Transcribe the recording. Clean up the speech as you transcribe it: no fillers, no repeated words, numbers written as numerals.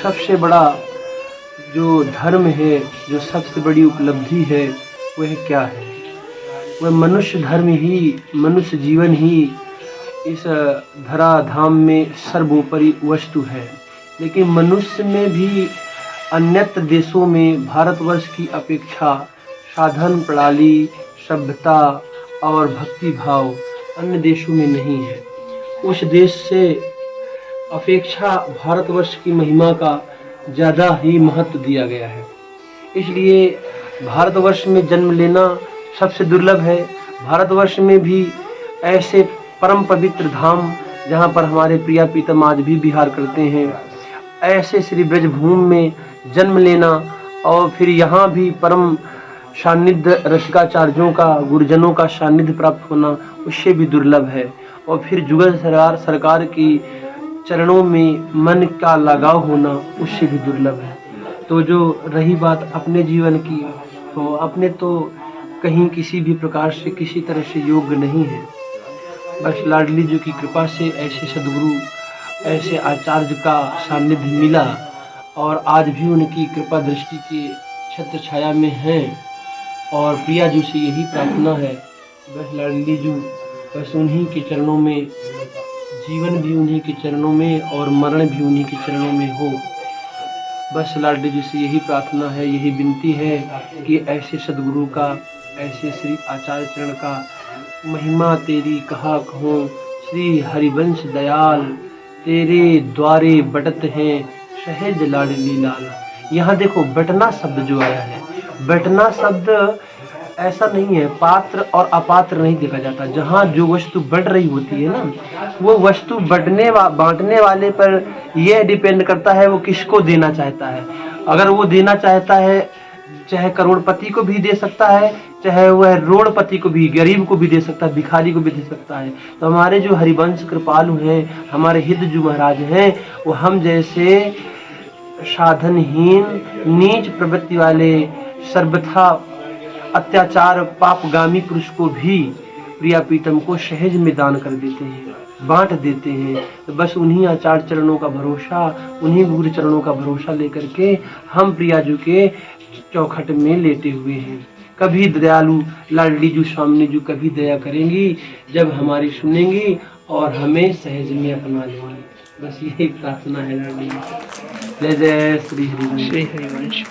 सबसे बड़ा जो धर्म है, जो सबसे बड़ी उपलब्धि है, वह क्या है? वह मनुष्य धर्म ही, मनुष्य जीवन ही इस धराधाम में सर्वोपरि वस्तु है। लेकिन मनुष्य में भी अन्यत्र देशों में भारतवर्ष की अपेक्षा साधन प्रणाली, सभ्यता और भक्ति भाव अन्य देशों में नहीं है। उस देश से अपेक्षा भारतवर्ष की महिमा का ज़्यादा ही महत्व दिया गया है। इसलिए भारतवर्ष में जन्म लेना सबसे दुर्लभ है। भारतवर्ष में भी ऐसे परम पवित्र धाम जहाँ पर हमारे प्रिया प्रीतम आज भी विहार करते हैं, ऐसे श्री ब्रजभूमि में जन्म लेना और फिर यहाँ भी परम सानिध्य रसिकाचार्यों का, गुरुजनों का सानिध्य प्राप्त होना उससे भी दुर्लभ है। और फिर जुगल सरकार की चरणों में मन का लगाव होना उससे भी दुर्लभ है। तो जो रही बात अपने जीवन की, तो अपने तो कहीं किसी भी प्रकार से किसी तरह से योग्य नहीं है। बस लाडली जी की कृपा से ऐसे सद्गुरु, ऐसे आचार्य का सानिध्य मिला और आज भी उनकी कृपा दृष्टि के छत्र छाया में हैं। और प्रिया जी से यही प्रार्थना है, बस लाडली जी बस उन्हीं के चरणों में, जीवन भी उन्हीं के चरणों में और मरण भी उन्हीं के चरणों में हो। बस लाडली जी से यही प्रार्थना है, यही विनती है कि ऐसे सद्गुरु का, ऐसे श्री आचार्य चरण का महिमा तेरी कहा कहूँ। श्री हरिवंश दयाल तेरे द्वारे बटत हैं सहज लाडली लाल। यहाँ देखो बटना शब्द जो आया है, बटना शब्द ऐसा नहीं है, पात्र और अपात्र नहीं देखा जाता। जहाँ जो वस्तु बढ़ रही होती है ना, वो वस्तु बांटने वाले पर यह डिपेंड करता है वो किसको देना चाहता है। अगर वो देना चाहता है, चाहे करोड़पति को भी दे सकता है, चाहे वह रोड़पति को भी, गरीब को भी दे सकता है, भिखारी को भी दे सकता है। तो हमारे जो हरिवंश कृपालु हैं, हमारे हितजू महाराज हैं, वो हम जैसे साधनहीन नीच प्रवृत्ति वाले सर्वथा अत्याचार पापगामी पुरुष को भी प्रिया प्रीतम को सहज में दान कर देते हैं, बांट देते हैं। तो बस उन्हीं आचार्य चरणों का भरोसा, उन्हीं गुरु चरणों का भरोसा लेकर के हम प्रिया जी के चौखट में लेटे हुए हैं। कभी दयालु लाडली जी सामने जो कभी दया करेंगी जब हमारी सुनेंगी और हमें सहज में अपना लेंगी। बस यही प्रार्थना है लाडली। जय जय श्री हरिवंश।